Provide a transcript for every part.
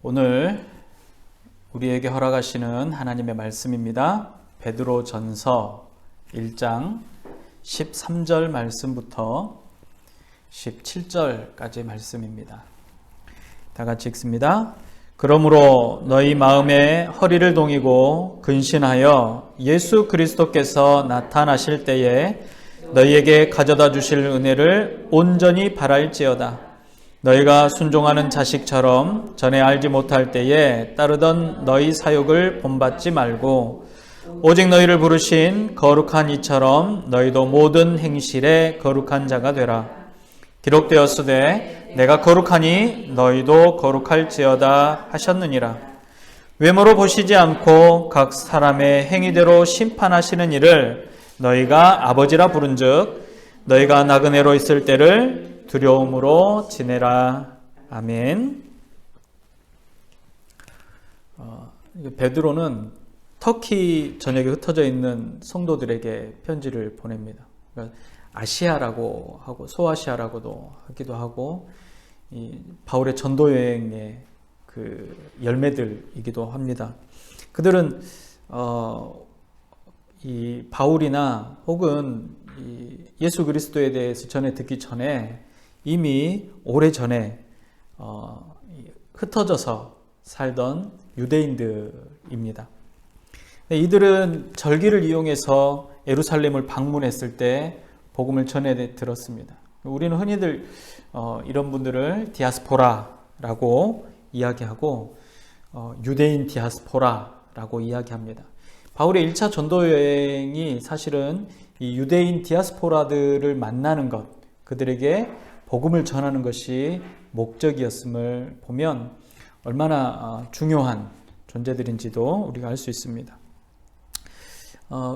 오늘 우리에게 허락하시는 하나님의 말씀입니다. 베드로전서 1장 13절 말씀부터 17절까지의 말씀입니다. 다 같이 읽습니다. 그러므로 너희 마음에 허리를 동이고 근신하여 예수 그리스도께서 나타나실 때에 너희에게 가져다 주실 은혜를 온전히 바랄지어다. 너희가 순종하는 자식처럼 전에 알지 못할 때에 따르던 너희 사욕을 본받지 말고 오직 너희를 부르신 거룩한 이처럼 너희도 모든 행실에 거룩한 자가 되라. 기록되었으되 내가 거룩하니 너희도 거룩할지어다 하셨느니라. 외모로 보시지 않고 각 사람의 행위대로 심판하시는 이를 너희가 아버지라 부른즉 너희가 나그네로 있을 때를 두려움으로 지내라. 아멘. 베드로는 터키 전역에 흩어져 있는 성도들에게 편지를 보냅니다. 그러니까 아시아라고 하고 소아시아라고도 하기도 하고 이 바울의 전도 여행의 그 열매들이기도 합니다. 그들은 이 바울이나 혹은 이 예수 그리스도에 대해서 전해 듣기 전에 이미 오래전에 흩어져서 살던 유대인들입니다. 이들은 절기를 이용해서 예루살렘을 방문했을 때 복음을 전해 들었습니다. 우리는 흔히들 이런 분들을 디아스포라라고 이야기하고 유대인 디아스포라라고 이야기합니다. 바울의 1차 전도 여행이 사실은 이 유대인 디아스포라들을 만나는 것, 그들에게 복음을 전하는 것이 목적이었음을 보면 얼마나 중요한 존재들인지도 우리가 알 수 있습니다.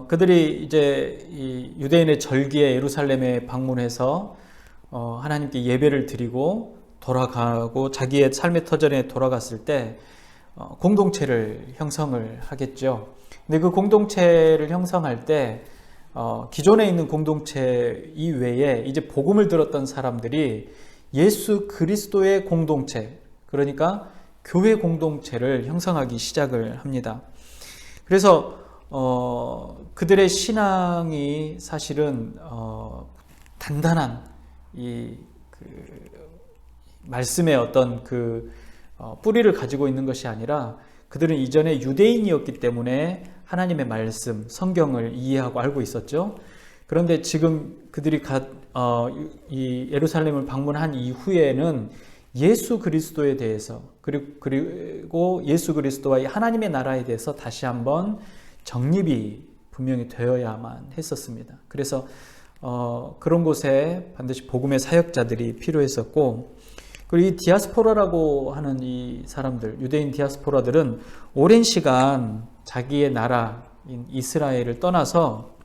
그들이 이제 이 유대인의 절기에 예루살렘에 방문해서 하나님께 예배를 드리고 돌아가고 자기의 삶의 터전에 돌아갔을 때 공동체를 형성을 하겠죠. 근데 그 공동체를 형성할 때 기존에 있는 공동체 이외에 이제 복음을 들었던 사람들이 예수 그리스도의 공동체, 그러니까 교회 공동체를 형성하기 시작을 합니다. 그래서 그들의 신앙이 사실은 단단한 이 말씀의 어떤 뿌리를 가지고 있는 것이 아니라 그들은 이전에 유대인이었기 때문에 하나님의 말씀, 성경을 이해하고 알고 있었죠. 그런데 지금 그들이 이 예루살렘을 방문한 이후에는 예수 그리스도에 대해서 그리고 예수 그리스도와 하나님의 나라에 대해서 다시 한번 정립이 분명히 되어야만 했었습니다. 그래서 그런 곳에 반드시 복음의 사역자들이 필요했었고, 그리고 이 디아스포라라고 하는 이 사람들, 유대인 디아스포라들은 오랜 시간 자기의 나라인 이스라엘을 떠나서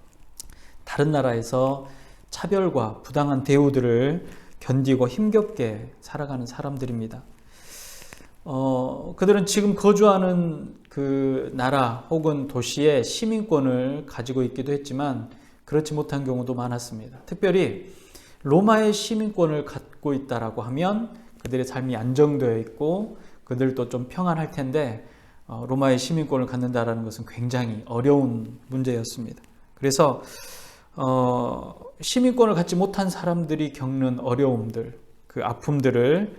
다른 나라에서 차별과 부당한 대우들을 견디고 힘겹게 살아가는 사람들입니다. 그들은 지금 거주하는 그 나라 혹은 도시의 시민권을 가지고 있기도 했지만 그렇지 못한 경우도 많았습니다. 특별히 로마의 시민권을 갖고 있다라고 하면 그들의 삶이 안정되어 있고 그들도 좀 평안할 텐데 로마의 시민권을 갖는다라는 것은 굉장히 어려운 문제였습니다. 그래서 시민권을 갖지 못한 사람들이 겪는 어려움들, 그 아픔들을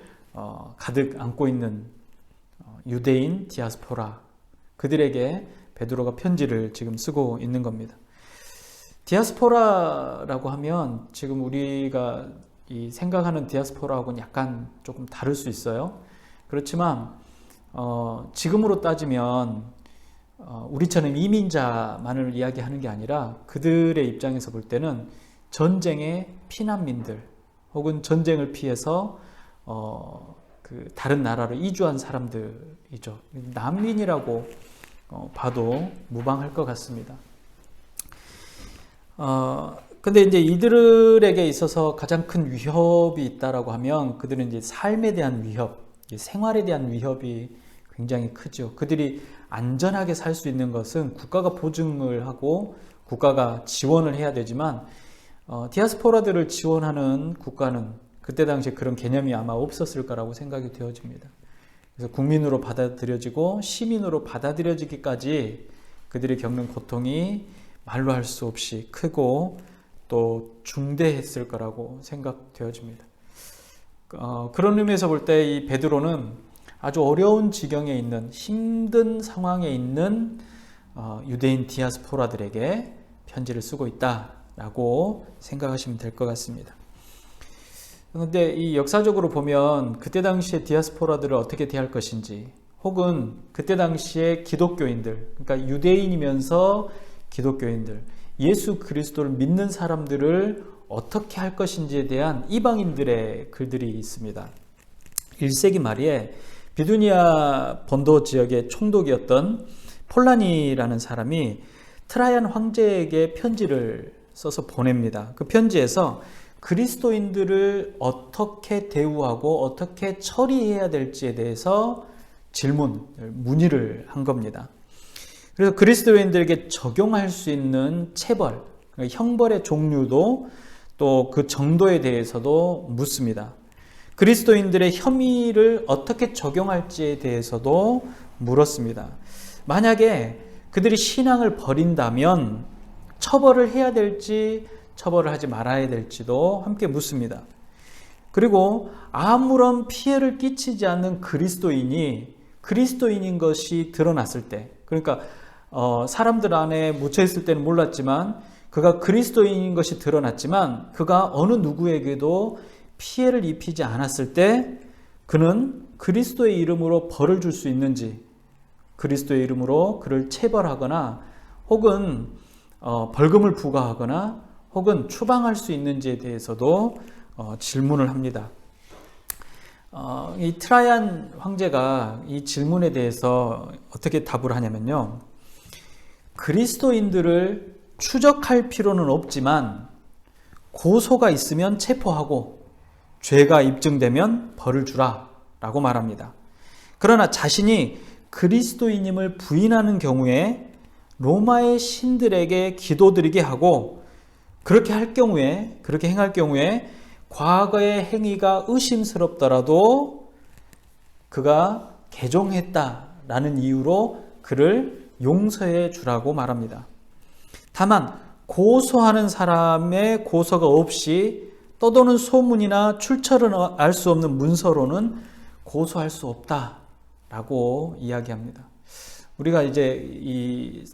가득 안고 있는 유대인 디아스포라, 그들에게 베드로가 편지를 지금 쓰고 있는 겁니다. 디아스포라라고 하면 지금 우리가 이 생각하는 디아스포라하고는 약간 조금 다를 수 있어요. 그렇지만 지금으로 따지면 우리처럼 이민자만을 이야기하는 게 아니라 그들의 입장에서 볼 때는 전쟁의 피난민들 혹은 전쟁을 피해서 다른 나라로 이주한 사람들이죠. 난민이라고 봐도 무방할 것 같습니다. 근데 이제 이들에게 있어서 가장 큰 위협이 있다라고 하면 그들은 이제 삶에 대한 위협, 생활에 대한 위협이 굉장히 크죠. 그들이 안전하게 살 수 있는 것은 국가가 보증을 하고 국가가 지원을 해야 되지만 디아스포라들을 지원하는 국가는 그때 당시에 그런 개념이 아마 없었을 거라고 생각이 되어집니다. 그래서 국민으로 받아들여지고 시민으로 받아들여지기까지 그들이 겪는 고통이 말로 할 수 없이 크고 또 중대했을 거라고 생각되어집니다. 그런 의미에서 볼 때 이 베드로는 아주 어려운 지경에 있는, 힘든 상황에 있는 유대인 디아스포라들에게 편지를 쓰고 있다라고 생각하시면 될 것 같습니다. 그런데 이 역사적으로 보면 그때 당시에 디아스포라들을 어떻게 대할 것인지, 혹은 그때 당시에 기독교인들, 그러니까 유대인이면서 기독교인들, 예수 그리스도를 믿는 사람들을 어떻게 할 것인지에 대한 이방인들의 글들이 있습니다. 1세기 말에 비두니아 본도 지역의 총독이었던 폴라니라는 사람이 트라이안 황제에게 편지를 써서 보냅니다. 그 편지에서 그리스도인들을 어떻게 대우하고 어떻게 처리해야 될지에 대해서 문의를 한 겁니다. 그래서 그리스도인들에게 적용할 수 있는 체벌, 형벌의 종류도 또 그 정도에 대해서도 묻습니다. 그리스도인들의 혐의를 어떻게 적용할지에 대해서도 물었습니다. 만약에 그들이 신앙을 버린다면 처벌을 해야 될지 처벌을 하지 말아야 될지도 함께 묻습니다. 그리고 아무런 피해를 끼치지 않는 그리스도인인 것이 드러났을 때, 그러니까 사람들 안에 묻혀 있을 때는 몰랐지만 그가 그리스도인인 것이 드러났지만 그가 어느 누구에게도 피해를 입히지 않았을 때 그는 그리스도의 이름으로 벌을 줄 수 있는지, 그리스도의 이름으로 그를 체벌하거나 혹은 벌금을 부과하거나 혹은 추방할 수 있는지에 대해서도 질문을 합니다. 이 트라이안 황제가 이 질문에 대해서 어떻게 답을 하냐면요, 그리스도인들을 추적할 필요는 없지만 고소가 있으면 체포하고 죄가 입증되면 벌을 주라 라고 말합니다. 그러나 자신이 그리스도인임을 부인하는 경우에 로마의 신들에게 기도드리게 하고 그렇게 행할 경우에 과거의 행위가 의심스럽더라도 그가 개종했다라는 이유로 그를 용서해 주라고 말합니다. 다만 고소하는 사람의 고소가 없이 떠도는 소문이나 출처를 알 수 없는 문서로는 고소할 수 없다라고 이야기합니다. 우리가 이제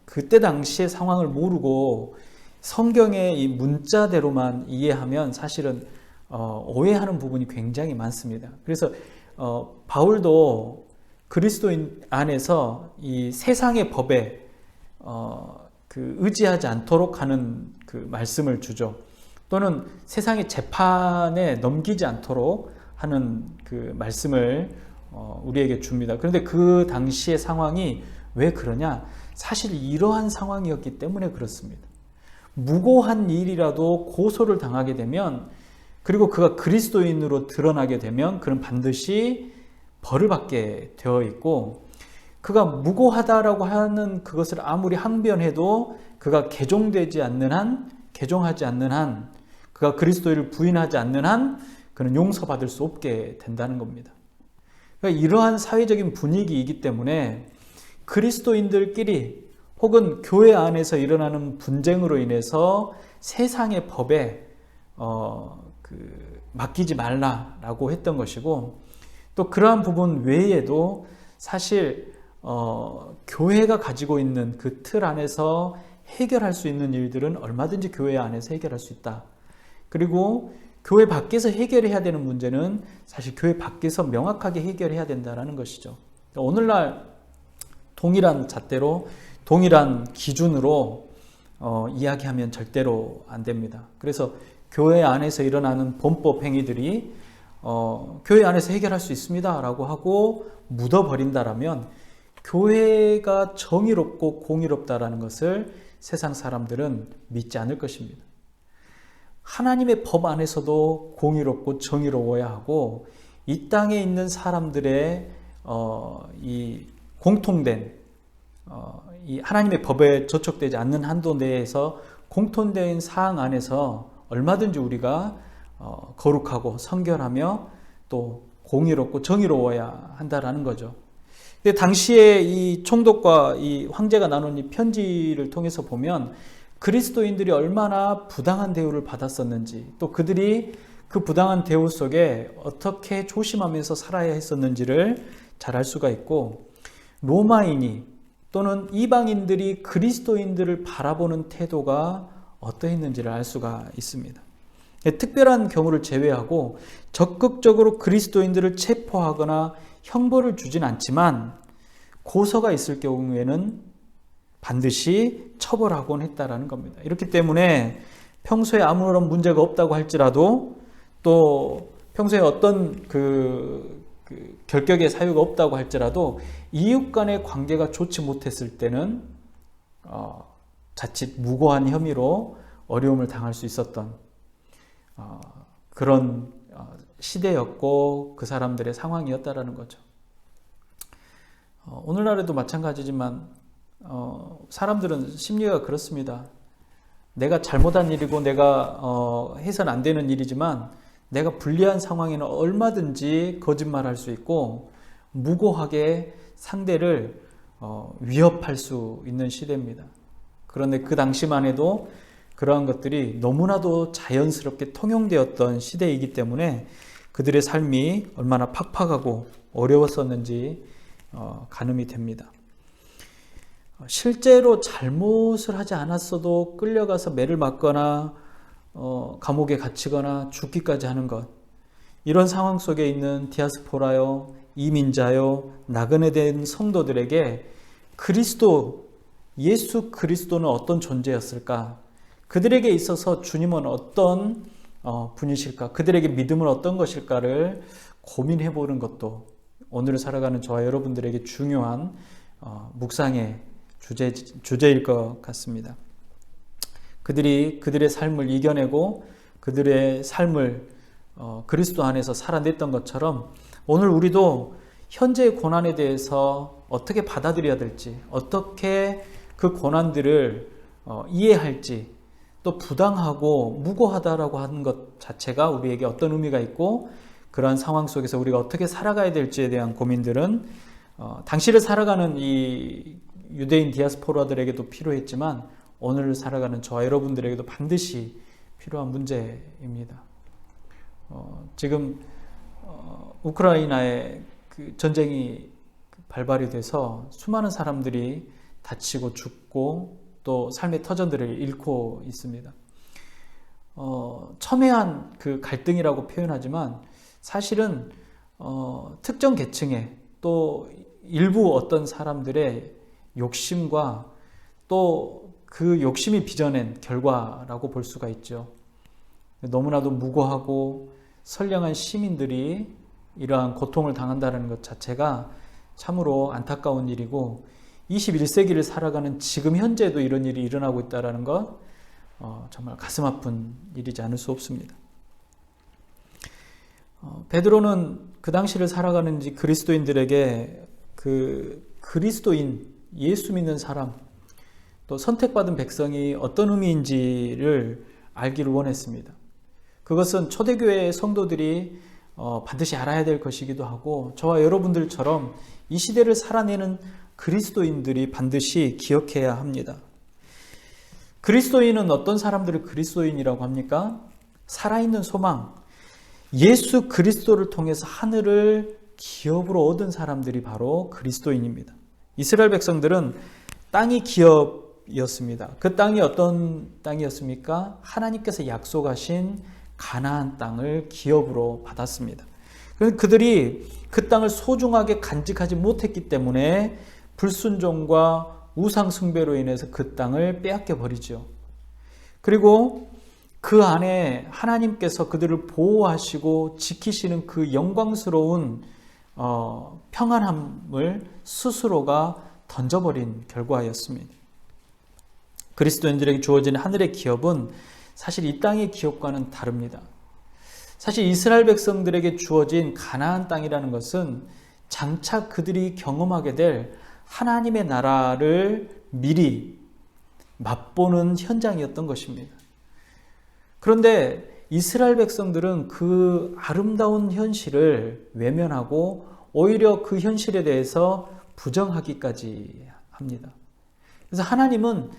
그때 당시의 상황을 모르고 성경의 이 문자대로만 이해하면 사실은 오해하는 부분이 굉장히 많습니다. 그래서 바울도 그리스도인 안에서 이 세상의 법에 의지하지 않도록 하는 그 말씀을 주죠. 또는 세상의 재판에 넘기지 않도록 하는 그 말씀을 우리에게 줍니다. 그런데 그 당시의 상황이 왜 그러냐? 사실 이러한 상황이었기 때문에 그렇습니다. 무고한 일이라도 고소를 당하게 되면, 그리고 그가 그리스도인으로 드러나게 되면 그는 반드시 벌을 받게 되어 있고, 그가 무고하다라고 하는 그것을 아무리 항변해도 그가 개종하지 않는 한, 그가 그리스도를 부인하지 않는 한 그는 용서받을 수 없게 된다는 겁니다. 그러니까 이러한 사회적인 분위기이기 때문에 그리스도인들끼리 혹은 교회 안에서 일어나는 분쟁으로 인해서 세상의 법에 맡기지 말라라고 했던 것이고, 또 그러한 부분 외에도 사실 교회가 가지고 있는 그 틀 안에서 해결할 수 있는 일들은 얼마든지 교회 안에서 해결할 수 있다. 그리고 교회 밖에서 해결해야 되는 문제는 사실 교회 밖에서 명확하게 해결해야 된다는 것이죠. 오늘날 동일한 잣대로 동일한 기준으로 이야기하면 절대로 안 됩니다. 그래서 교회 안에서 일어나는 범법 행위들이 교회 안에서 해결할 수 있습니다 라고 하고 묻어버린다라면 교회가 정의롭고 공의롭다라는 것을 세상 사람들은 믿지 않을 것입니다. 하나님의 법 안에서도 공의롭고 정의로워야 하고, 이 땅에 있는 사람들의 이 공통된 이 하나님의 법에 저촉되지 않는 한도 내에서 공통된 사항 안에서 얼마든지 우리가 거룩하고 성결하며 또 공의롭고 정의로워야 한다라는 거죠. 근데 당시에 이 총독과 이 황제가 나눈 이 편지를 통해서 보면 그리스도인들이 얼마나 부당한 대우를 받았었는지, 또 그들이 그 부당한 대우 속에 어떻게 조심하면서 살아야 했었는지를 잘 알 수가 있고, 로마인이 또는 이방인들이 그리스도인들을 바라보는 태도가 어떠했는지를 알 수가 있습니다. 특별한 경우를 제외하고 적극적으로 그리스도인들을 체포하거나 형벌을 주진 않지만 고소가 있을 경우에는 반드시 처벌하곤 했다라는 겁니다. 이렇기 때문에 평소에 아무런 문제가 없다고 할지라도, 또 평소에 어떤 결격의 사유가 없다고 할지라도 이웃 간의 관계가 좋지 못했을 때는 자칫 무고한 혐의로 어려움을 당할 수 있었던 그런 시대였고 그 사람들의 상황이었다라는 거죠. 오늘날에도 마찬가지지만 사람들은 심리가 그렇습니다. 내가 잘못한 일이고 내가 해서는 안 되는 일이지만 내가 불리한 상황에는 얼마든지 거짓말할 수 있고 무고하게 상대를 위협할 수 있는 시대입니다. 그런데 그 당시만 해도 그러한 것들이 너무나도 자연스럽게 통용되었던 시대이기 때문에 그들의 삶이 얼마나 팍팍하고 어려웠었는지 가늠이 됩니다. 실제로 잘못을 하지 않았어도 끌려가서 매를 맞거나 감옥에 gat히거나 죽기까지 하는 것, 이런 상황 속에 있는 디아스포라요, 이민자요, 나그네 된 성도들에게 예수 그리스도는 어떤 존재였을까? 그들에게 있어서 주님은 어떤 분이실까? 그들에게 믿음은 어떤 것일까를 고민해 보는 것도 오늘을 살아가는 저와 여러분들에게 중요한 묵상의 주제일 것 같습니다. 그들이 그들의 삶을 이겨내고 그들의 삶을 그리스도 안에서 살아냈던 것처럼 오늘 우리도 현재의 고난에 대해서 어떻게 받아들여야 될지, 어떻게 그 고난들을 이해할지, 또 부당하고 무고하다라고 하는 것 자체가 우리에게 어떤 의미가 있고 그러한 상황 속에서 우리가 어떻게 살아가야 될지에 대한 고민들은 당시를 살아가는 이 유대인 디아스포라들에게도 필요했지만 오늘을 살아가는 저와 여러분들에게도 반드시 필요한 문제입니다. 지금 우크라이나의 그 전쟁이 발발이 돼서 수많은 사람들이 다치고 죽고 또 삶의 터전들을 잃고 있습니다. 첨예한 그 갈등이라고 표현하지만 사실은 특정 계층의 또 일부 어떤 사람들의 욕심과 또 그 욕심이 빚어낸 결과라고 볼 수가 있죠. 너무나도 무고하고 선량한 시민들이 이러한 고통을 당한다는 것 자체가 참으로 안타까운 일이고 21세기를 살아가는 지금 현재도 이런 일이 일어나고 있다는 것 정말 가슴 아픈 일이지 않을 수 없습니다. 베드로는 그 당시를 살아가는 그리스도인들에게 그 그리스도인, 예수 믿는 사람, 또 선택받은 백성이 어떤 의미인지를 알기를 원했습니다. 그것은 초대교회 성도들이 반드시 알아야 될 것이기도 하고 저와 여러분들처럼 이 시대를 살아내는 그리스도인들이 반드시 기억해야 합니다. 그리스도인은 어떤 사람들을 그리스도인이라고 합니까? 살아있는 소망, 예수 그리스도를 통해서 하늘을 기업으로 얻은 사람들이 바로 그리스도인입니다. 이스라엘 백성들은 땅이 기업이었습니다. 그 땅이 어떤 땅이었습니까? 하나님께서 약속하신 가나안 땅을 기업으로 받았습니다. 그들이 그 땅을 소중하게 간직하지 못했기 때문에 불순종과 우상 숭배로 인해서 그 땅을 빼앗겨 버리죠. 그리고 그 안에 하나님께서 그들을 보호하시고 지키시는 그 영광스러운 평안함을 스스로가 던져버린 결과였습니다. 그리스도인들에게 주어진 하늘의 기업은 사실 이 땅의 기업과는 다릅니다. 사실 이스라엘 백성들에게 주어진 가나안 땅이라는 것은 장차 그들이 경험하게 될 하나님의 나라를 미리 맛보는 현장이었던 것입니다. 그런데 이스라엘 백성들은 그 아름다운 현실을 외면하고 오히려 그 현실에 대해서 부정하기까지 합니다. 그래서 하나님은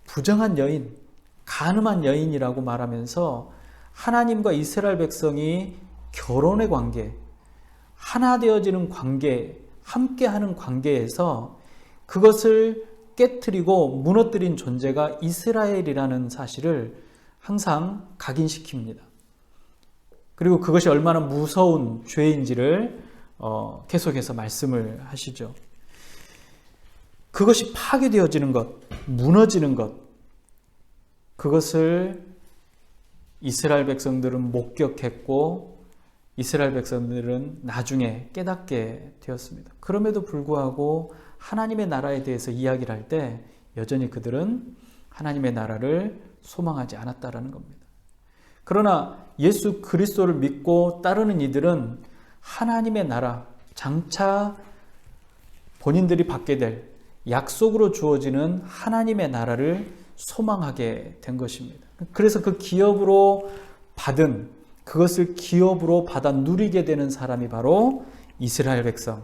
부정한 여인, 간음한 여인이라고 말하면서 하나님과 이스라엘 백성이 결혼의 관계, 하나 되어지는 관계, 함께하는 관계에서 그것을 깨트리고 무너뜨린 존재가 이스라엘이라는 사실을 항상 각인시킵니다. 그리고 그것이 얼마나 무서운 죄인지를 계속해서 말씀을 하시죠. 그것이 파괴되어지는 것, 무너지는 것, 그것을 이스라엘 백성들은 목격했고 이스라엘 백성들은 나중에 깨닫게 되었습니다. 그럼에도 불구하고 하나님의 나라에 대해서 이야기를 할 때 여전히 그들은 하나님의 나라를 소망하지 않았다라는 겁니다. 그러나 예수 그리스도를 믿고 따르는 이들은 하나님의 나라, 장차 본인들이 받게 될 약속으로 주어지는 하나님의 나라를 소망하게 된 것입니다. 그래서 그 기업으로 받은, 그것을 기업으로 받아 누리게 되는 사람이 바로 이스라엘 백성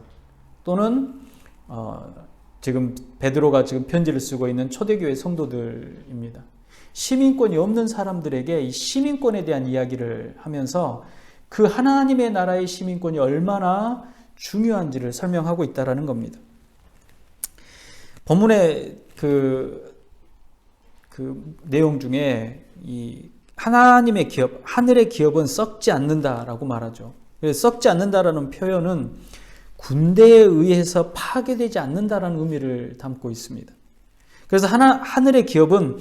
또는 지금 베드로가 지금 편지를 쓰고 있는 초대교회 성도들입니다. 시민권이 없는 사람들에게 이 시민권에 대한 이야기를 하면서 그 하나님의 나라의 시민권이 얼마나 중요한지를 설명하고 있다라는 겁니다. 본문의 그 내용 중에 이 하나님의 기업, 하늘의 기업은 썩지 않는다라고 말하죠. 썩지 않는다라는 표현은 군대에 의해서 파괴되지 않는다라는 의미를 담고 있습니다. 그래서 하늘의 기업은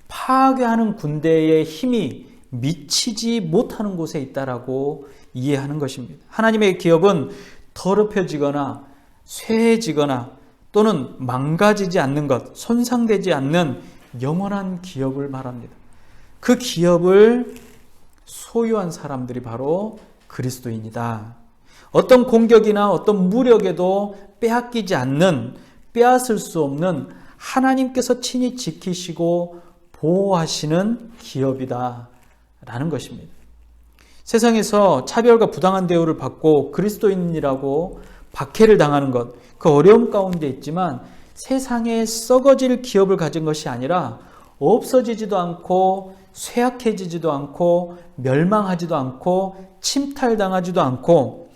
파괴하는 군대의 힘이 미치지 못하는 곳에 있다라고 이해하는 것입니다. 하나님의 기업은 더럽혀지거나 쇠해지거나 또는 망가지지 않는 것, 손상되지 않는 영원한 기업을 말합니다. 그 기업을 소유한 사람들이 바로 그리스도인이다. 어떤 공격이나 어떤 무력에도 빼앗기지 않는, 빼앗을 수 없는 하나님께서 친히 지키시고 보호하시는 기업이다 라는 것입니다. 세상에서 차별과 부당한 대우를 받고 그리스도인이라고 박해를 당하는 것, 그 어려움 가운데 있지만 세상에 썩어질 기업을 가진 것이 아니라 없어지지도 않고 쇠약해지지도 않고 멸망하지도 않고 침탈당하지도 않고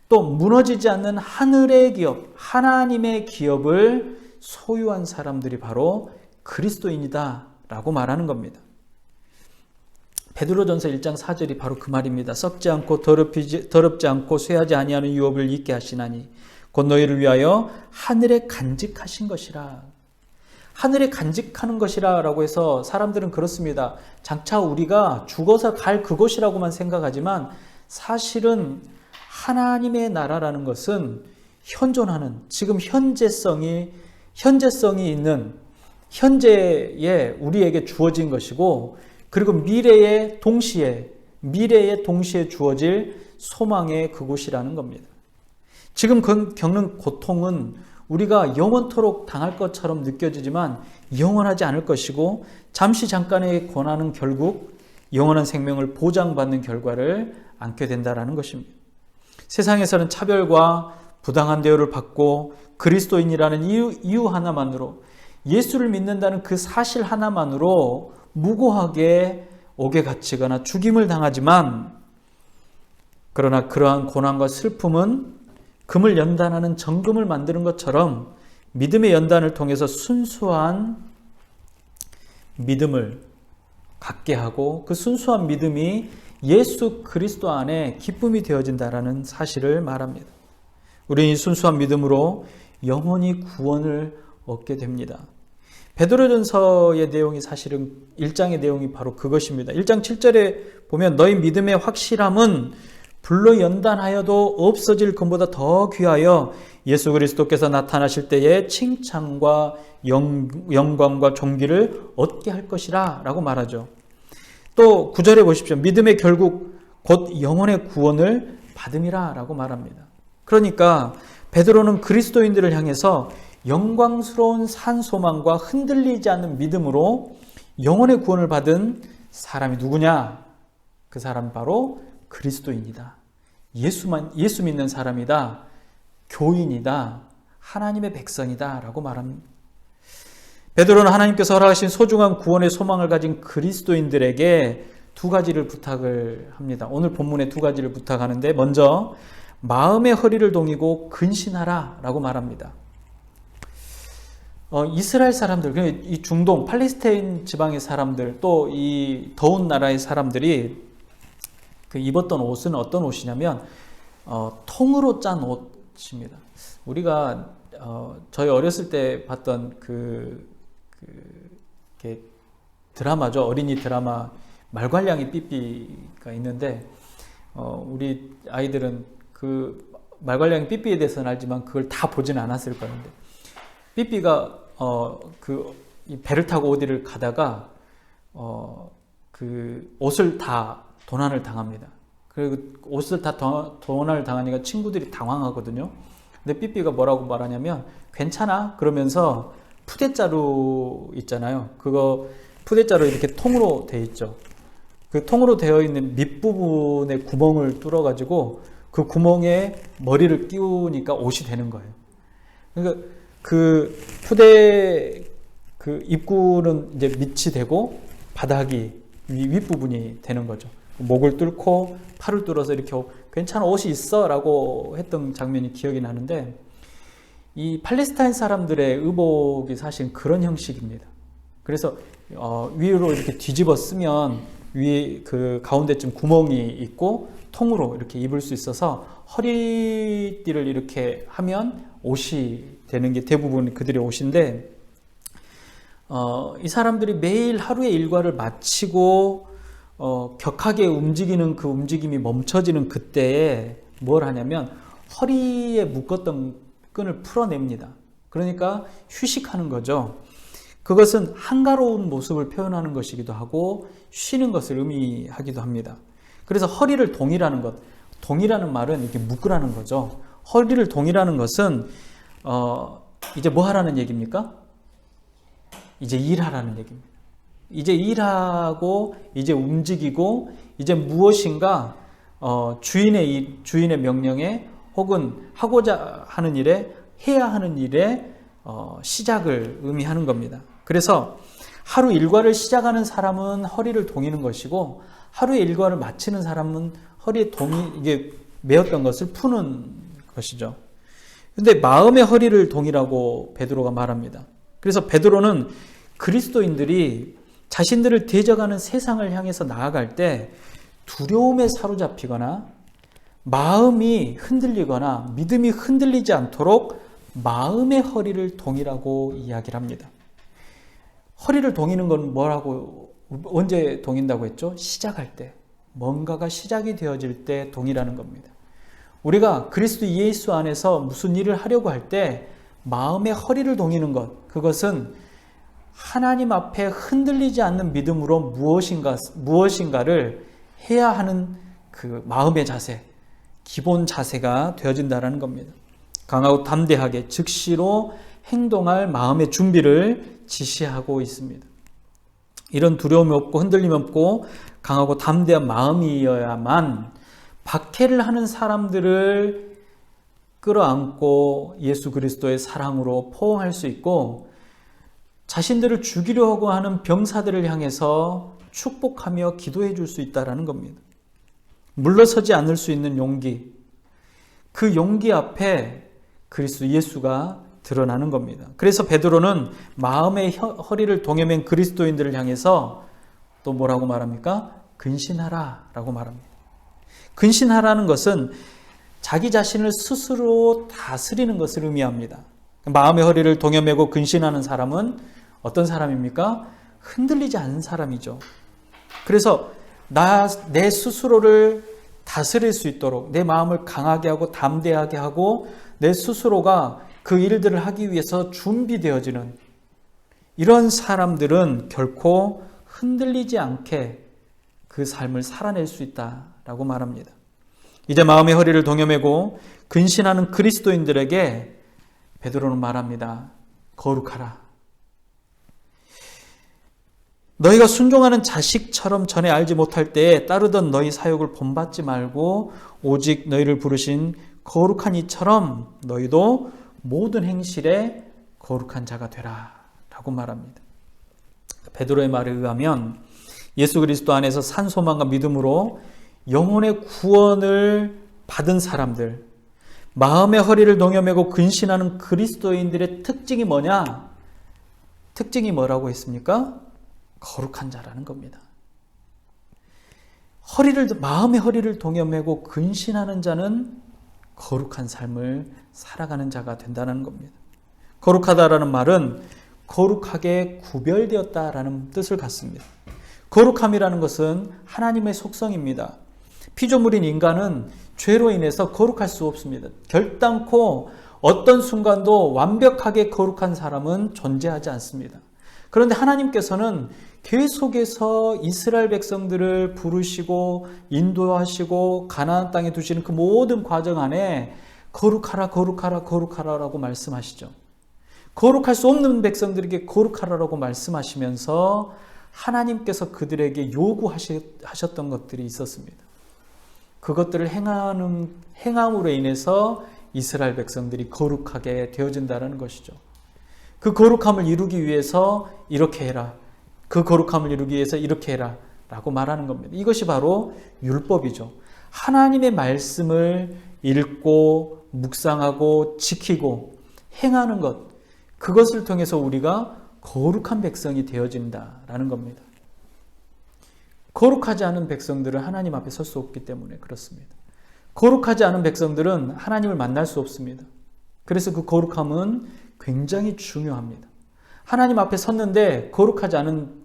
또 무너지지 않는 하늘의 기업, 하나님의 기업을 소유한 사람들이 바로 그리스도인이다 라고 말하는 겁니다. 베드로전서 1장 4절이 바로 그 말입니다. 썩지 않고 더럽지 않고 쇠하지 아니하는 유업을 잊게 하시나니 곧 너희를 위하여 하늘에 간직하신 것이라. 하늘에 간직하는 것이라 라고 해서 사람들은 그렇습니다. 장차 우리가 죽어서 갈 그곳이라고만 생각하지만 사실은 하나님의 나라라는 것은 현존하는, 지금 현재성이 있는 현재에 우리에게 주어진 것이고, 그리고 미래에 동시에 주어질 소망의 그곳이라는 겁니다. 지금 겪는 고통은 우리가 영원토록 당할 것처럼 느껴지지만 영원하지 않을 것이고, 잠시 잠깐의 고난은 결국 영원한 생명을 보장받는 결과를 안게 된다는 것입니다. 세상에서는 차별과 부당한 대우를 받고 그리스도인이라는 이유 하나만으로, 예수를 믿는다는 그 사실 하나만으로 무고하게 옥에 갇히거나 죽임을 당하지만, 그러나 그러한 고난과 슬픔은 금을 연단하는 정금을 만드는 것처럼 믿음의 연단을 통해서 순수한 믿음을 갖게 하고, 그 순수한 믿음이 예수 그리스도 안에 기쁨이 되어진다라는 사실을 말합니다. 우리는 이 순수한 믿음으로 영원히 구원을 얻게 됩니다. 베드로전서의 내용이 사실은 1장의 내용이 바로 그것입니다. 1장 7절에 보면 너희 믿음의 확실함은 불로 연단하여도 없어질 것보다 더 귀하여 예수 그리스도께서 나타나실 때에 칭찬과 영광과 존귀를 얻게 할 것이라 라고 말하죠. 또 9절에 보십시오. 믿음의 결국 곧 영혼의 구원을 받음이라 라고 말합니다. 그러니까 베드로는 그리스도인들을 향해서 영광스러운 산 소망과 흔들리지 않는 믿음으로 영혼의 구원을 받은 사람이 누구냐? 그 사람 바로 그리스도인이다. 예수 믿는 사람이다. 교인이다. 하나님의 백성이다. 라고 말합니다. 베드로는 하나님께서 허락하신 소중한 구원의 소망을 가진 그리스도인들에게 두 가지를 부탁을 합니다. 오늘 본문에 두 가지를 부탁하는데, 먼저 마음의 허리를 동이고 근신하라 라고 말합니다. 이스라엘 사람들, 이 중동 팔레스타인 지방의 사람들, 또 이 더운 나라의 사람들이 입었던 옷은 어떤 옷이냐면 통으로 짠 옷입니다. 우리가 저희 어렸을 때 봤던 드라마죠. 어린이 드라마 말괄량이 삐삐가 있는데, 우리 아이들은 그 말괄량이 삐삐에 대해서는 알지만 그걸 다 보진 않았을 거는데, 삐삐가 이 배를 타고 어디를 가다가 그 옷을 다 도난을 당합니다. 그리고 옷을 다 도난을 당하니까 친구들이 당황하거든요. 근데 삐삐가 뭐라고 말하냐면, 괜찮아? 그러면서 푸대자루 있잖아요. 그거 푸대자루 이렇게 통으로 돼 있죠. 그 통으로 되어 있는 밑부분에 구멍을 뚫어가지고 그 구멍에 머리를 끼우니까 옷이 되는 거예요. 그러니까 그 푸대 입구는 이제 밑이 되고 바닥이 윗부분이 되는 거죠. 목을 뚫고 팔을 뚫어서 이렇게 괜찮아, 옷이 있어 라고 했던 장면이 기억이 나는데, 이 팔레스타인 사람들의 의복이 사실 그런 형식입니다. 그래서 위로 이렇게 뒤집어 쓰면 위에 그 가운데쯤 구멍이 있고 통으로 이렇게 입을 수 있어서 허리띠를 이렇게 하면 옷이 되는 게 대부분 그들의 옷인데, 이 사람들이 매일 하루의 일과를 마치고 격하게 움직이는 그 움직임이 멈춰지는 그때에 뭘 하냐면 허리에 묶었던 끈을 풀어냅니다. 그러니까 휴식하는 거죠. 그것은 한가로운 모습을 표현하는 것이기도 하고 쉬는 것을 의미하기도 합니다. 그래서 허리를 동이라는 것, 동이라는 말은 이렇게 묶으라는 거죠. 허리를 동이라는 것은 이제 뭐 하라는 얘기입니까? 이제 일하라는 얘기입니다. 이제 일하고 이제 움직이고 이제 무엇인가 주인의 명령에 혹은 하고자 하는 일에, 해야 하는 일에 시작을 의미하는 겁니다. 그래서 하루 일과를 시작하는 사람은 허리를 동이는 것이고, 하루의 일과를 마치는 사람은 허리에 이게 메었던 것을 푸는 것이죠. 근데 마음의 허리를 동이라고 베드로가 말합니다. 그래서 베드로는 그리스도인들이 자신들을 대적하는 세상을 향해서 나아갈 때 두려움에 사로잡히거나 마음이 흔들리거나 믿음이 흔들리지 않도록 마음의 허리를 동이라고 이야기를 합니다. 허리를 동이는 건 뭐라고, 언제 동인다고 했죠? 시작할 때, 뭔가가 시작이 되어질 때 동이라는 겁니다. 우리가 그리스도 예수 안에서 무슨 일을 하려고 할 때 마음의 허리를 동이는 것, 그것은 하나님 앞에 흔들리지 않는 믿음으로 무엇인가를 해야 하는 그 마음의 자세, 기본 자세가 되어진다는 겁니다. 강하고 담대하게 즉시로 행동할 마음의 준비를 지시하고 있습니다. 이런 두려움이 없고 흔들림이 없고 강하고 담대한 마음이어야만 박해를 하는 사람들을 끌어안고 예수 그리스도의 사랑으로 포옹할 수 있고, 자신들을 죽이려고 하는 병사들을 향해서 축복하며 기도해 줄 수 있다는 겁니다. 물러서지 않을 수 있는 용기, 그 용기 앞에 그리스도 예수가 드러나는 겁니다. 그래서 베드로는 마음의 허리를 동여맨 그리스도인들을 향해서 또 뭐라고 말합니까? 근신하라 라고 말합니다. 근신하라는 것은 자기 자신을 스스로 다스리는 것을 의미합니다. 마음의 허리를 동여매고 근신하는 사람은 어떤 사람입니까? 흔들리지 않는 사람이죠. 그래서 내 스스로를 다스릴 수 있도록 내 마음을 강하게 하고 담대하게 하고 내 스스로가 그 일들을 하기 위해서 준비되어지는 이런 사람들은 결코 흔들리지 않게 그 삶을 살아낼 수 있다라고 말합니다. 이제 마음의 허리를 동여매고 근신하는 그리스도인들에게 베드로는 말합니다. 거룩하라. 너희가 순종하는 자식처럼 전에 알지 못할 때에 따르던 너희 사욕을 본받지 말고 오직 너희를 부르신 거룩한 이처럼 너희도 모든 행실에 거룩한 자가 되라 라고 말합니다. 베드로의 말에 의하면 예수 그리스도 안에서 산 소망과 믿음으로 영혼의 구원을 받은 사람들, 마음의 허리를 동여매고 근신하는 그리스도인들의 특징이 뭐냐? 특징이 뭐라고 했습니까? 거룩한 자라는 겁니다. 마음의 허리를 동여매고 근신하는 자는 거룩한 삶을 살아가는 자가 된다는 겁니다. 거룩하다라는 말은 거룩하게 구별되었다라는 뜻을 갖습니다. 거룩함이라는 것은 하나님의 속성입니다. 피조물인 인간은 죄로 인해서 거룩할 수 없습니다. 결단코 어떤 순간도 완벽하게 거룩한 사람은 존재하지 않습니다. 그런데 하나님께서는 계속해서 이스라엘 백성들을 부르시고 인도하시고 가나안 땅에 두시는 그 모든 과정 안에 거룩하라 거룩하라 거룩하라라고 말씀하시죠. 거룩할 수 없는 백성들에게 거룩하라라고 말씀하시면서 하나님께서 그들에게 요구하셨던 것들이 있었습니다. 그것들을 행함으로 인해서 이스라엘 백성들이 거룩하게 되어진다는 것이죠. 그 거룩함을 이루기 위해서 이렇게 해라. 그 거룩함을 이루기 위해서 이렇게 해라. 라고 말하는 겁니다. 이것이 바로 율법이죠. 하나님의 말씀을 읽고 묵상하고 지키고 행하는 것, 그것을 통해서 우리가 거룩한 백성이 되어진다라는 겁니다. 거룩하지 않은 백성들은 하나님 앞에 설 수 없기 때문에 그렇습니다. 거룩하지 않은 백성들은 하나님을 만날 수 없습니다. 그래서 그 거룩함은 굉장히 중요합니다. 하나님 앞에 섰는데 거룩하지 않은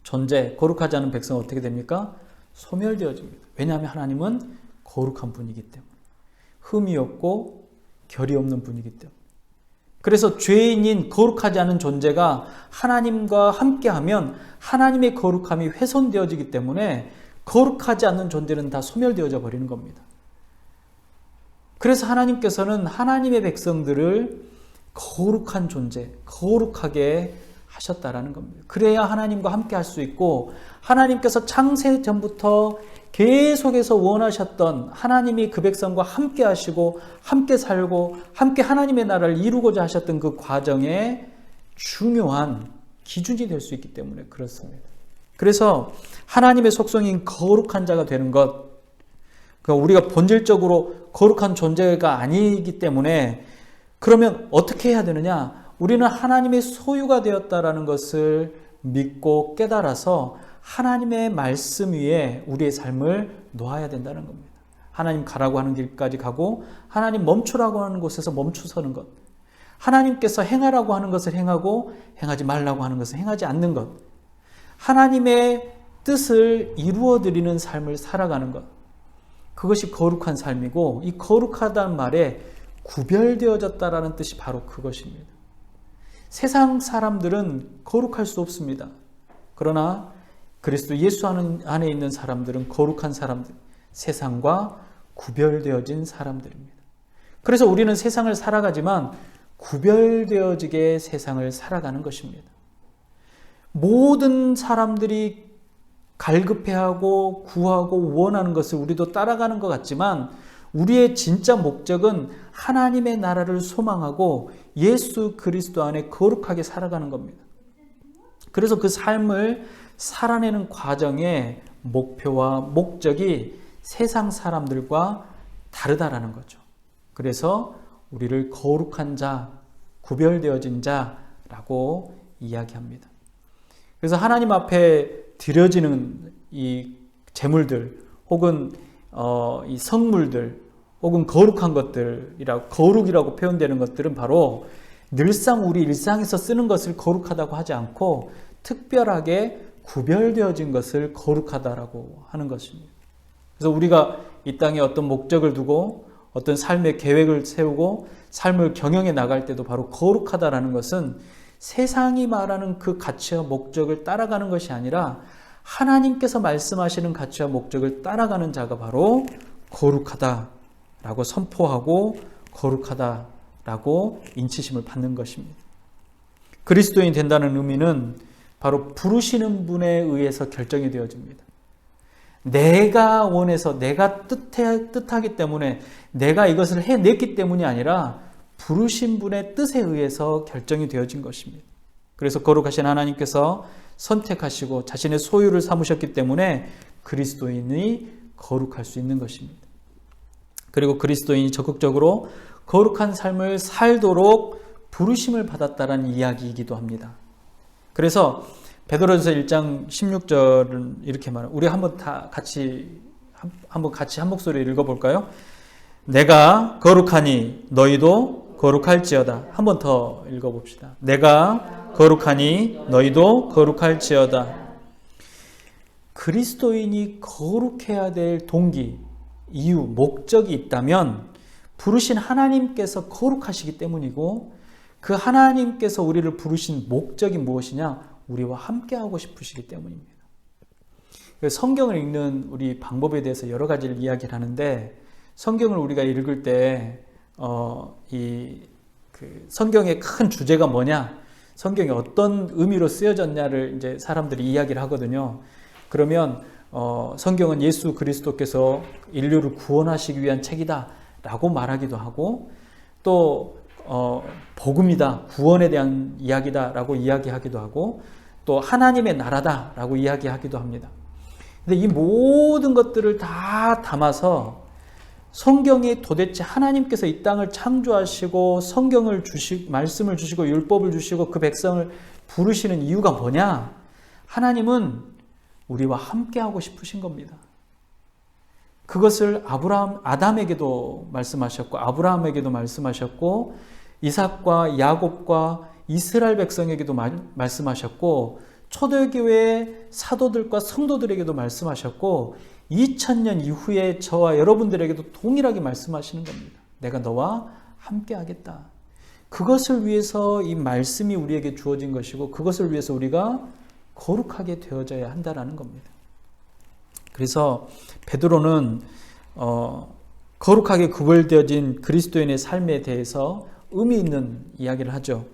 존재, 거룩하지 않은 백성은 어떻게 됩니까? 소멸되어집니다. 왜냐하면 하나님은 거룩한 분이기 때문에. 흠이 없고 결이 없는 분이기 때문에. 그래서 죄인인 거룩하지 않은 존재가 하나님과 함께하면 하나님의 거룩함이 훼손되어지기 때문에 거룩하지 않는 존재는 다 소멸되어져 버리는 겁니다. 그래서 하나님께서는 하나님의 백성들을 거룩한 존재, 거룩하게 하셨다라는 겁니다. 그래야 하나님과 함께 할 수 있고 하나님께서 창세 전부터 계속해서 원하셨던 하나님이 그 백성과 함께 하시고 함께 살고 함께 하나님의 나라를 이루고자 하셨던 그 과정에 중요한 기준이 될 수 있기 때문에 그렇습니다. 그래서 하나님의 속성인 거룩한 자가 되는 것, 그러니까 우리가 본질적으로 거룩한 존재가 아니기 때문에 그러면 어떻게 해야 되느냐? 우리는 하나님의 소유가 되었다라는 것을 믿고 깨달아서 하나님의 말씀 위에 우리의 삶을 놓아야 된다는 겁니다. 하나님 가라고 하는 길까지 가고 하나님 멈추라고 하는 곳에서 멈추서는 것, 하나님께서 행하라고 하는 것을 행하고 행하지 말라고 하는 것을 행하지 않는 것, 하나님의 뜻을 이루어드리는 삶을 살아가는 것, 그것이 거룩한 삶이고 이 거룩하다는 말에 구별되어졌다라는 뜻이 바로 그것입니다. 세상 사람들은 거룩할 수 없습니다. 그러나 그리스도 예수 안에 있는 사람들은 거룩한 사람들, 세상과 구별되어진 사람들입니다. 그래서 우리는 세상을 살아가지만 구별되어지게 세상을 살아가는 것입니다. 모든 사람들이 갈급해하고 구하고 원하는 것을 우리도 따라가는 것 같지만 우리의 진짜 목적은 하나님의 나라를 소망하고 예수 그리스도 안에 거룩하게 살아가는 겁니다. 그래서 그 삶을 살아내는 과정의 목표와 목적이 세상 사람들과 다르다라는 거죠. 그래서 우리를 거룩한 자, 구별되어진 자라고 이야기합니다. 그래서 하나님 앞에 드려지는 이 제물들 혹은 이 성물들 혹은 거룩한 것들이라고 거룩이라고 표현되는 것들은 바로 늘상 우리 일상에서 쓰는 것을 거룩하다고 하지 않고 특별하게 구별되어진 것을 거룩하다라고 하는 것입니다. 그래서 우리가 이 땅에 어떤 목적을 두고 어떤 삶의 계획을 세우고 삶을 경영해 나갈 때도 바로 거룩하다라는 것은 세상이 말하는 그 가치와 목적을 따라가는 것이 아니라 하나님께서 말씀하시는 가치와 목적을 따라가는 자가 바로 거룩하다라고 선포하고 거룩하다라고 인치심을 받는 것입니다. 그리스도인이 된다는 의미는 바로 부르시는 분에 의해서 결정이 되어집니다. 내가 원해서 내가 뜻하기 때문에 내가 이것을 해냈기 때문이 아니라 부르신 분의 뜻에 의해서 결정이 되어진 것입니다. 그래서 거룩하신 하나님께서 선택하시고 자신의 소유를 삼으셨기 때문에 그리스도인이 거룩할 수 있는 것입니다. 그리고 그리스도인이 적극적으로 거룩한 삶을 살도록 부르심을 받았다라는 이야기이기도 합니다. 그래서 베드로전서 1장 16절은 이렇게 말합니다. 우리 한번 다 같이 한 목소리로 읽어볼까요? 내가 거룩하니 너희도 거룩할지어다. 한 번 더 읽어봅시다. 내가 거룩하니 너희도 거룩할지어다. 그리스도인이 거룩해야 될 동기, 이유, 목적이 있다면 부르신 하나님께서 거룩하시기 때문이고, 그 하나님께서 우리를 부르신 목적이 무엇이냐? 우리와 함께하고 싶으시기 때문입니다. 성경을 읽는 우리 방법에 대해서 여러 가지를 이야기를 하는데, 성경을 우리가 읽을 때 성경의 큰 주제가 뭐냐, 성경이 어떤 의미로 쓰여졌냐를 이제 사람들이 이야기를 하거든요. 그러면 성경은 예수 그리스도께서 인류를 구원하시기 위한 책이다라고 말하기도 하고, 또 복음이다, 구원에 대한 이야기다라고 이야기하기도 하고, 또 하나님의 나라다라고 이야기하기도 합니다. 근데 이 모든 것들을 다 담아서 성경이 도대체 하나님께서 이 땅을 창조하시고 성경을 말씀을 주시고 율법을 주시고 그 백성을 부르시는 이유가 뭐냐? 하나님은 우리와 함께하고 싶으신 겁니다. 그것을 아담에게도 말씀하셨고, 아브라함에게도 말씀하셨고, 이삭과 야곱과 이스라엘 백성에게도 말씀하셨고, 초대교회 사도들과 성도들에게도 말씀하셨고, 2000년 이후에 저와 여러분들에게도 동일하게 말씀하시는 겁니다. 내가 너와 함께 하겠다. 그것을 위해서 이 말씀이 우리에게 주어진 것이고, 그것을 위해서 우리가 거룩하게 되어져야 한다는 겁니다. 그래서 베드로는 거룩하게 구별되어진 그리스도인의 삶에 대해서 의미 있는 이야기를 하죠.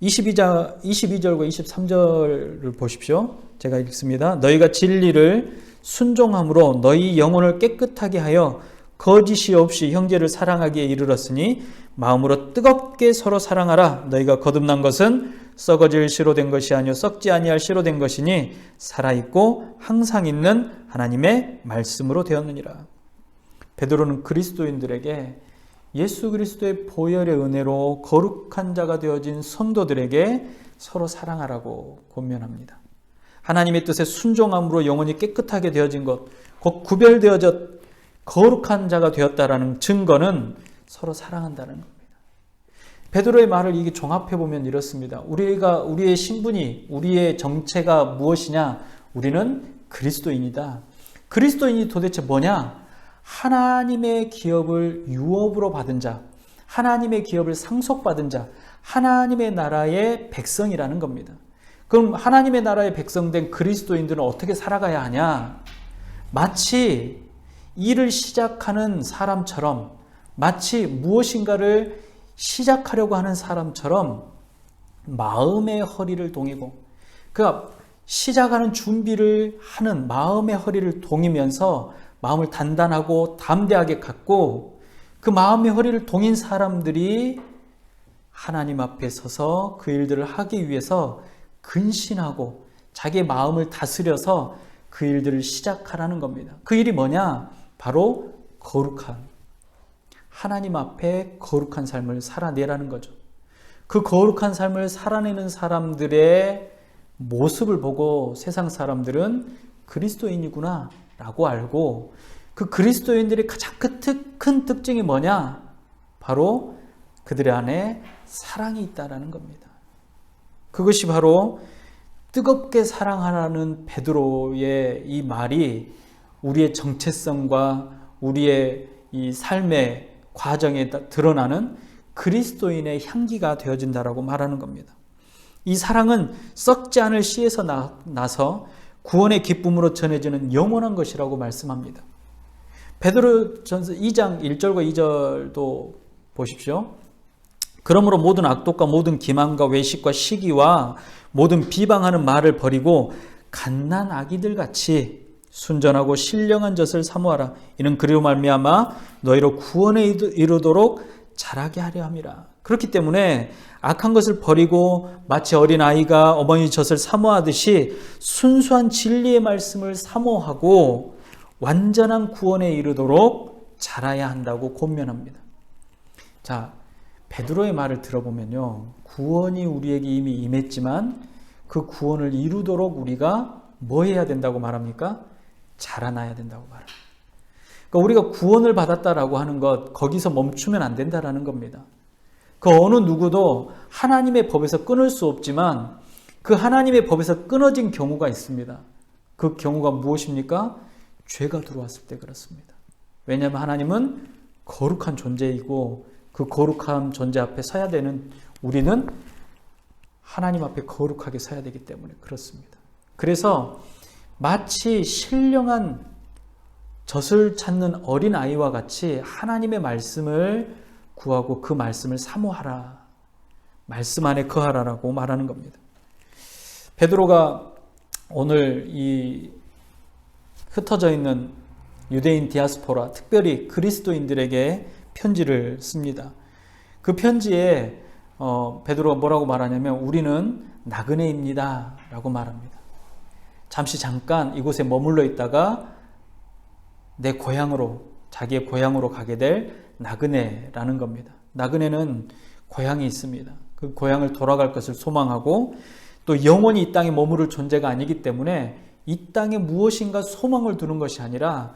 22절과 23절을 보십시오. 제가 읽습니다. 너희가 진리를 순종함으로 너희 영혼을 깨끗하게 하여 거짓이 없이 형제를 사랑하기에 이르렀으니 마음으로 뜨겁게 서로 사랑하라. 너희가 거듭난 것은 썩어질 씨로 된 것이 아니요 썩지 아니할 씨로 된 것이니 살아있고 항상 있는 하나님의 말씀으로 되었느니라. 베드로는 그리스도인들에게 예수 그리스도의 보혈의 은혜로 거룩한 자가 되어진 성도들에게 서로 사랑하라고 권면합니다. 하나님의 뜻에 순종함으로 영혼이 깨끗하게 되어진 것, 곧 구별되어져 거룩한 자가 되었다라는 증거는 서로 사랑한다는 겁니다. 베드로의 말을 이게 종합해 보면 이렇습니다. 우리의 신분이, 우리의 정체가 무엇이냐? 우리는 그리스도인이다. 그리스도인이 도대체 뭐냐? 하나님의 기업을 유업으로 받은 자, 하나님의 기업을 상속받은 자, 하나님의 나라의 백성이라는 겁니다. 그럼 하나님의 나라의 백성된 그리스도인들은 어떻게 살아가야 하냐? 마치 일을 시작하는 사람처럼, 마치 무엇인가를 시작하려고 하는 사람처럼 마음의 허리를 동이고, 그러니까 시작하는 준비를 하는 마음의 허리를 동이면서 마음을 단단하고 담대하게 갖고, 그 마음의 허리를 동인 사람들이 하나님 앞에 서서 그 일들을 하기 위해서 근신하고 자기의 마음을 다스려서 그 일들을 시작하라는 겁니다. 그 일이 뭐냐? 바로 거룩한, 하나님 앞에 거룩한 삶을 살아내라는 거죠. 그 거룩한 삶을 살아내는 사람들의 모습을 보고 세상 사람들은 그리스도인이구나 라고 알고, 그 그리스도인들의 가장 큰 특징이 뭐냐? 바로 그들 안에 사랑이 있다라는 겁니다. 그것이 바로 뜨겁게 사랑하라는 베드로의 이 말이 우리의 정체성과 우리의 이 삶의 과정에 드러나는 그리스도인의 향기가 되어진다라고 말하는 겁니다. 이 사랑은 썩지 않을 씨에서 나서 구원의 기쁨으로 전해지는 영원한 것이라고 말씀합니다. 베드로전서 2장 1절과 2절도 보십시오. 그러므로 모든 악독과 모든 기만과 외식과 시기와 모든 비방하는 말을 버리고 갓난 아기들 같이 순전하고 신령한 젖을 사모하라. 이는 그리로 말미암아 너희로 구원에 이르도록 자라게 하려 함이라. 그렇기 때문에 악한 것을 버리고 마치 어린아이가 어머니 젖을 사모하듯이 순수한 진리의 말씀을 사모하고 완전한 구원에 이르도록 자라야 한다고 권면합니다. 자, 베드로의 말을 들어보면요, 구원이 우리에게 이미 임했지만 그 구원을 이루도록 우리가 뭐 해야 된다고 말합니까? 자라나야 된다고 말합니다. 그러니까 우리가 구원을 받았다라고 하는 것, 거기서 멈추면 안 된다라는 겁니다. 그 어느 누구도 하나님의 법에서 끊을 수 없지만 그 하나님의 법에서 끊어진 경우가 있습니다. 그 경우가 무엇입니까? 죄가 들어왔을 때 그렇습니다. 왜냐하면 하나님은 거룩한 존재이고 그 거룩한 존재 앞에 서야 되는 우리는 하나님 앞에 거룩하게 서야 되기 때문에 그렇습니다. 그래서 마치 신령한 젖을 찾는 어린아이와 같이 하나님의 말씀을 구하고 그 말씀을 사모하라. 말씀 안에 거하라라고 말하는 겁니다. 베드로가 오늘 이 흩어져 있는 유대인 디아스포라, 특별히 그리스도인들에게 편지를 씁니다. 그 편지에 베드로가 뭐라고 말하냐면 우리는 나그네입니다 라고 말합니다. 잠시 잠깐 이곳에 머물러 있다가 내 고향으로, 자기의 고향으로 가게 될 나그네라는 겁니다. 나그네는 고향이 있습니다. 그 고향을 돌아갈 것을 소망하고 또 영원히 이 땅에 머무를 존재가 아니기 때문에 이 땅에 무엇인가 소망을 두는 것이 아니라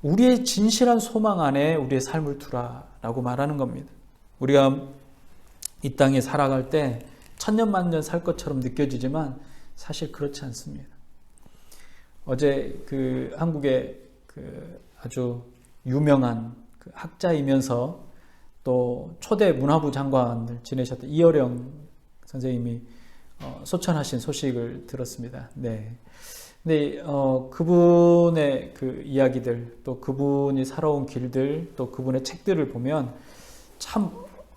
우리의 진실한 소망 안에 우리의 삶을 두라라고 말하는 겁니다. 우리가 이 땅에 살아갈 때 천년만년 살 것처럼 느껴지지만 사실 그렇지 않습니다. 어제 그 한국의 그 아주 유명한 그 학자이면서 또 초대 문화부 장관을 지내셨던 이어령 선생님이 소천하신 소식을 들었습니다. 네. 근데 그분의 그 이야기들, 또 그분이 살아온 길들, 또 그분의 책들을 보면 참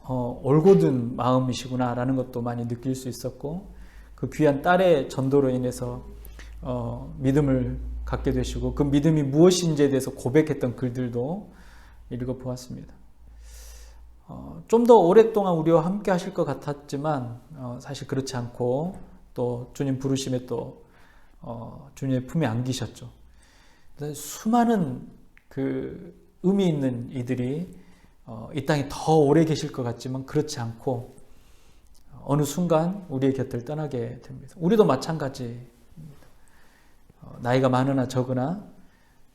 올곧은 마음이시구나라는 것도 많이 느낄 수 있었고, 그 귀한 딸의 전도로 인해서 믿음을 갖게 되시고 그 믿음이 무엇인지에 대해서 고백했던 글들도 읽어보았습니다. 좀 더 오랫동안 우리와 함께 하실 것 같았지만 사실 그렇지 않고 또 주님 부르심에 또 주님의 품에 안기셨죠. 수많은 그 의미 있는 이들이 이 땅에 더 오래 계실 것 같지만 그렇지 않고 어느 순간 우리의 곁을 떠나게 됩니다. 우리도 마찬가지입니다. 나이가 많으나 적으나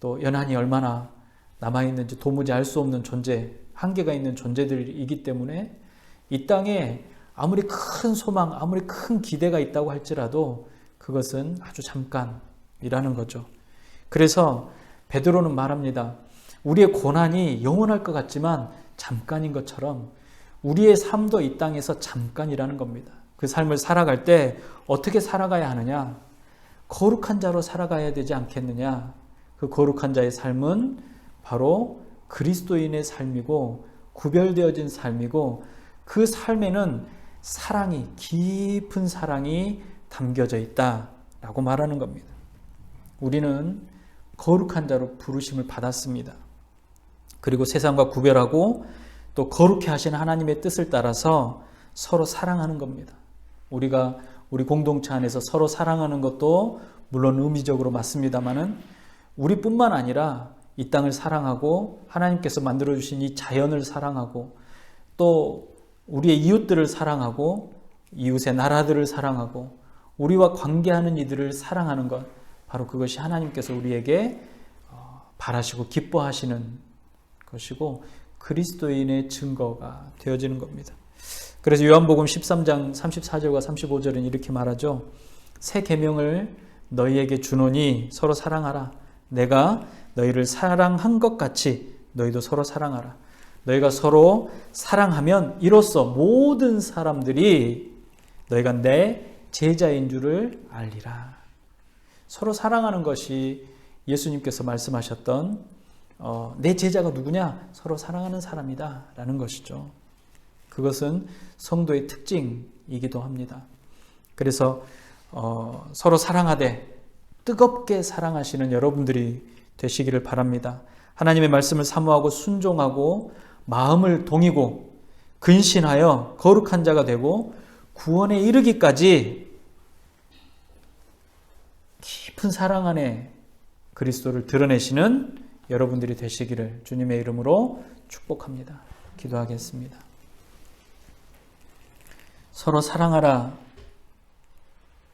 또 연한이 얼마나 남아있는지 도무지 알 수 없는 존재, 한계가 있는 존재들이기 때문에 이 땅에 아무리 큰 소망, 아무리 큰 기대가 있다고 할지라도 그것은 아주 잠깐이라는 거죠. 그래서 베드로는 말합니다. 우리의 고난이 영원할 것 같지만 잠깐인 것처럼 우리의 삶도 이 땅에서 잠깐이라는 겁니다. 그 삶을 살아갈 때 어떻게 살아가야 하느냐? 거룩한 자로 살아가야 되지 않겠느냐? 그 거룩한 자의 삶은 바로 그리스도인의 삶이고 구별되어진 삶이고 그 삶에는 사랑이, 깊은 사랑이 담겨져 있다라고 말하는 겁니다. 우리는 거룩한 자로 부르심을 받았습니다. 그리고 세상과 구별하고 또 거룩해 하신 하나님의 뜻을 따라서 서로 사랑하는 겁니다. 우리가 우리 공동체 안에서 서로 사랑하는 것도 물론 의미적으로 맞습니다만은 우리뿐만 아니라 이 땅을 사랑하고 하나님께서 만들어주신 이 자연을 사랑하고 또 우리의 이웃들을 사랑하고 이웃의 나라들을 사랑하고 우리와 관계하는 이들을 사랑하는 것, 바로 그것이 하나님께서 우리에게 바라시고 기뻐하시는 것이고 그리스도인의 증거가 되어지는 겁니다. 그래서 요한복음 13장 34절과 35절은 이렇게 말하죠. 새 계명을 너희에게 주노니 서로 사랑하라. 내가 너희를 사랑한 것 같이 너희도 서로 사랑하라. 너희가 서로 사랑하면 이로써 모든 사람들이 너희가 내 제자인 줄을 알리라. 서로 사랑하는 것이 예수님께서 말씀하셨던 내 제자가 누구냐? 서로 사랑하는 사람이다 라는 것이죠. 그것은 성도의 특징이기도 합니다. 그래서 서로 사랑하되 뜨겁게 사랑하시는 여러분들이 되시기를 바랍니다. 하나님의 말씀을 사모하고 순종하고 마음을 동이고 근신하여 거룩한 자가 되고 구원에 이르기까지 깊은 사랑 안에 그리스도를 드러내시는 여러분들이 되시기를 주님의 이름으로 축복합니다. 기도하겠습니다. 서로 사랑하라.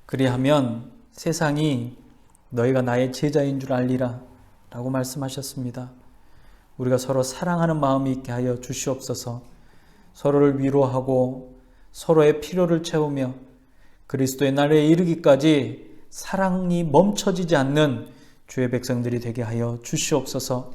그리하면 세상이 너희가 나의 제자인 줄 알리라 라고 말씀하셨습니다. 우리가 서로 사랑하는 마음이 있게 하여 주시옵소서. 서로를 위로하고 서로의 필요를 채우며 그리스도의 날에 이르기까지 사랑이 멈춰지지 않는 주의 백성들이 되게 하여 주시옵소서.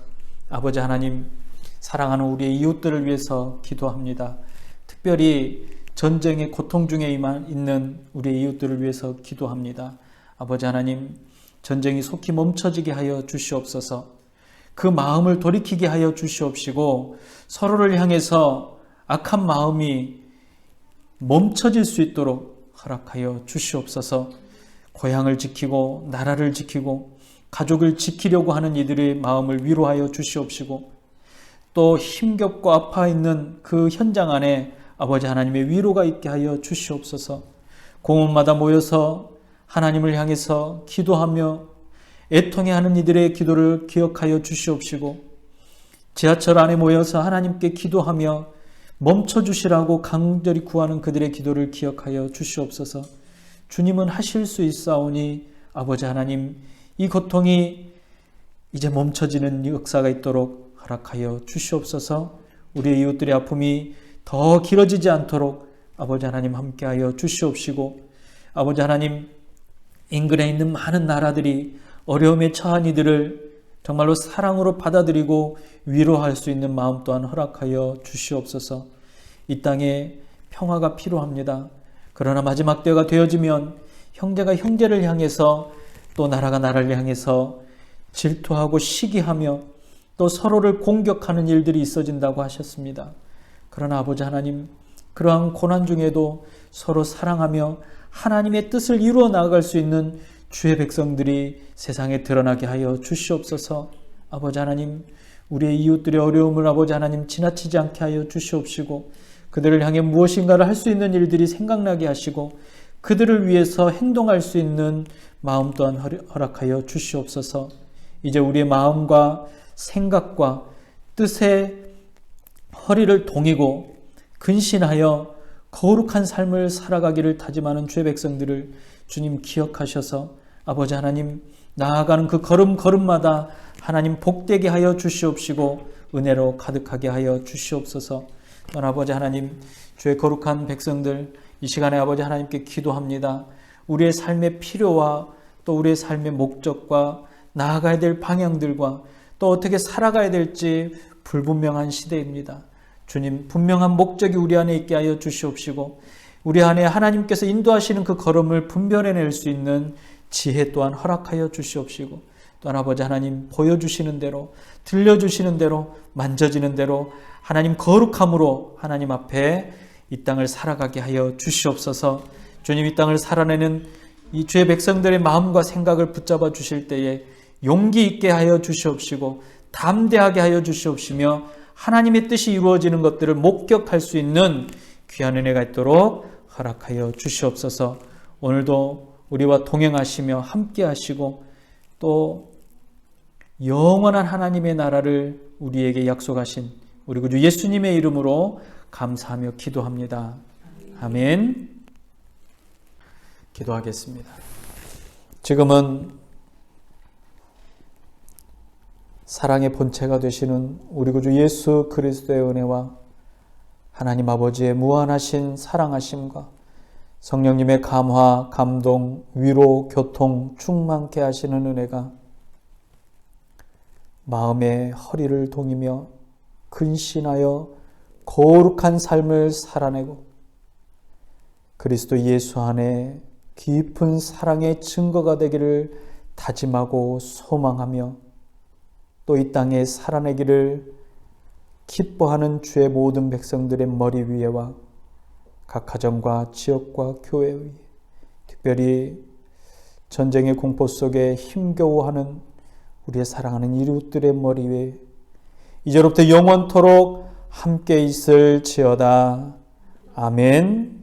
아버지 하나님, 사랑하는 우리의 이웃들을 위해서 기도합니다. 특별히 전쟁의 고통 중에 있는 우리의 이웃들을 위해서 기도합니다. 아버지 하나님, 전쟁이 속히 멈춰지게 하여 주시옵소서. 그 마음을 돌이키게 하여 주시옵시고 서로를 향해서 악한 마음이 멈춰질 수 있도록 허락하여 주시옵소서. 고향을 지키고 나라를 지키고 가족을 지키려고 하는 이들의 마음을 위로하여 주시옵시고 또 힘겹고 아파 있는 그 현장 안에 아버지 하나님의 위로가 있게 하여 주시옵소서. 공원마다 모여서 하나님을 향해서 기도하며 애통해하는 이들의 기도를 기억하여 주시옵시고 지하철 안에 모여서 하나님께 기도하며 멈춰주시라고 간절히 구하는 그들의 기도를 기억하여 주시옵소서. 주님은 하실 수 있사오니 아버지 하나님, 이 고통이 이제 멈춰지는 역사가 있도록 허락하여 주시옵소서. 우리의 이웃들의 아픔이 더 길어지지 않도록 아버지 하나님 함께하여 주시옵시고 아버지 하나님, 인근에 있는 많은 나라들이 어려움에 처한 이들을 정말로 사랑으로 받아들이고 위로할 수 있는 마음 또한 허락하여 주시옵소서. 이 땅에 평화가 필요합니다. 그러나 마지막 때가 되어지면 형제가 형제를 향해서 또 나라가 나라를 향해서 질투하고 시기하며 또 서로를 공격하는 일들이 있어진다고 하셨습니다. 그러나 아버지 하나님, 그러한 고난 중에도 서로 사랑하며 하나님의 뜻을 이루어 나아갈 수 있는 주의 백성들이 세상에 드러나게 하여 주시옵소서. 아버지 하나님, 우리의 이웃들의 어려움을 아버지 하나님 지나치지 않게 하여 주시옵시고 그들을 향해 무엇인가를 할 수 있는 일들이 생각나게 하시고 그들을 위해서 행동할 수 있는 마음 또한 허락하여 주시옵소서. 이제 우리의 마음과 생각과 뜻에 허리를 동이고 근신하여 거룩한 삶을 살아가기를 다짐하는 주의 백성들을 주님 기억하셔서 아버지 하나님, 나아가는 그 걸음걸음마다 하나님 복되게 하여 주시옵시고 은혜로 가득하게 하여 주시옵소서. 또한 아버지 하나님, 주의 거룩한 백성들 이 시간에 아버지 하나님께 기도합니다. 우리의 삶의 필요와 또 우리의 삶의 목적과 나아가야 될 방향들과 또 어떻게 살아가야 될지 불분명한 시대입니다. 주님, 분명한 목적이 우리 안에 있게 하여 주시옵시고 우리 안에 하나님께서 인도하시는 그 걸음을 분별해낼 수 있는 지혜 또한 허락하여 주시옵시고 또한 아버지 하나님, 보여주시는 대로 들려주시는 대로 만져지는 대로 하나님 거룩함으로 하나님 앞에 이 땅을 살아가게 하여 주시옵소서. 주님, 이 땅을 살아내는 이 주의 백성들의 마음과 생각을 붙잡아 주실 때에 용기 있게 하여 주시옵시고 담대하게 하여 주시옵시며 하나님의 뜻이 이루어지는 것들을 목격할 수 있는 귀한 은혜가 있도록 허락하여 주시옵소서. 오늘도 우리와 동행하시며 함께 하시고 또 영원한 하나님의 나라를 우리에게 약속하신 우리 구주 예수님의 이름으로 감사하며 기도합니다. 아멘. 기도하겠습니다. 지금은 사랑의 본체가 되시는 우리 구주 예수 그리스도의 은혜와 하나님 아버지의 무한하신 사랑하심과 성령님의 감화, 감동, 위로, 교통 충만케 하시는 은혜가 마음의 허리를 동이며 근신하여 거룩한 삶을 살아내고 그리스도 예수 안에 깊은 사랑의 증거가 되기를 다짐하고 소망하며 또 이 땅에 살아내기를 기뻐하는 주의 모든 백성들의 머리 위에와 각 가정과 지역과 교회 위에, 특별히 전쟁의 공포 속에 힘겨워하는 우리의 사랑하는 이웃들의 머리 위에 이제로부터 영원토록 함께 있을지어다. 아멘.